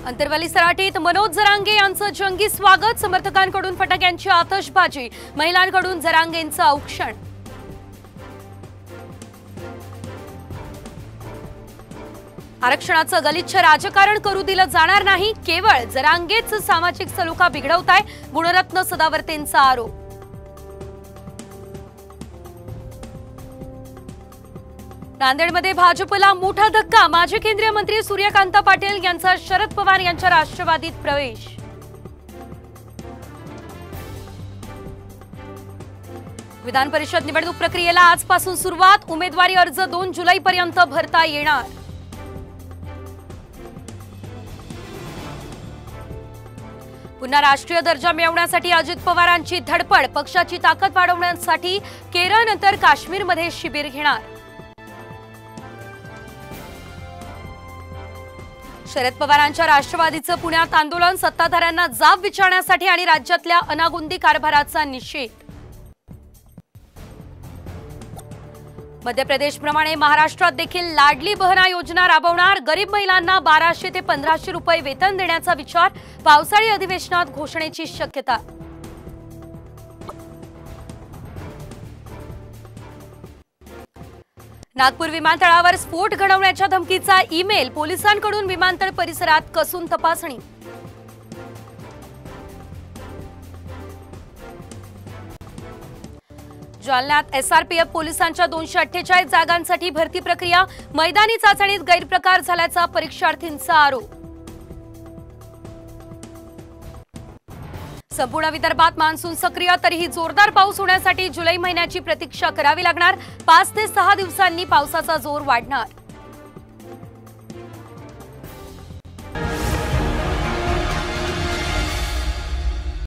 अंतरवाली सराटीत मनोज जरांगे यांचं जंगी स्वागत, समर्थकांकडून फटाक्यांची आतषबाजी, महिलांकडून जरांगेंचं औक्षण। आरक्षणाचं गलिच्छ राजकारण करू दिलं जाणार नाही, केवळ जरांगेच सामाजिक सलोखा बिघडवताय, गुणरत्न सदावर्तेंचा आरोप। नांदेडमध्ये भाजपला मोठा धक्का, माजी केंद्रीय मंत्री सूर्यकांत पाटील यांचा शरद पवार यांच्या राष्ट्रवादीत प्रवेश। विधान परिषद निवडणूक प्रक्रियेला आजपासून सुरुवात, उमेदवारी अर्ज 2 जुलैपर्यंत भरता येणार। पुन्हा राष्ट्रीय दर्जा मिळवण्यासाठी अजित पवारांची धडपड, पक्षाची ताकद वाढवण्यासाठी केरळनंतर काश्मीरमध्ये शिबिर घेणार। शरद पवारांच्या राष्ट्रवादीचं पुण्यात आंदोलन, सत्ताधाऱ्यांना जाब विचारण्यासाठी आणि राज्यातल्या अनागोंदी कारभाराचा निषेध। मध्य प्रदेशप्रमाणे महाराष्ट्रात देखील लाडली बहना योजना राबवणार, गरीब महिलांना 1200 ते 1500 रुपये वेतन देण्याचा विचार, पावसाळी अधिवेशनात घोषणेची शक्यता। नागपूर विमानतळावर स्फोट घडवण्याच्या धमकीचा ईमेल, पोलिसांकडून विमानतळ परिसरात कसून तपासणी। जालन्यात एसआरपीएफ पोलिसांच्या 248 जागांसाठी भरती प्रक्रिया, मैदानी चाचणीत गैरप्रकार झाल्याचा परीक्षार्थींचा आरोप। संपूर्ण विदर्भात मान्सून सक्रिय, तरीही जोरदार पाऊस होण्यासाठी जुलै महिन्याची प्रतीक्षा करावी लागणार, 5 ते 6 दिवसांनी पावसाचा जोर वाढणार।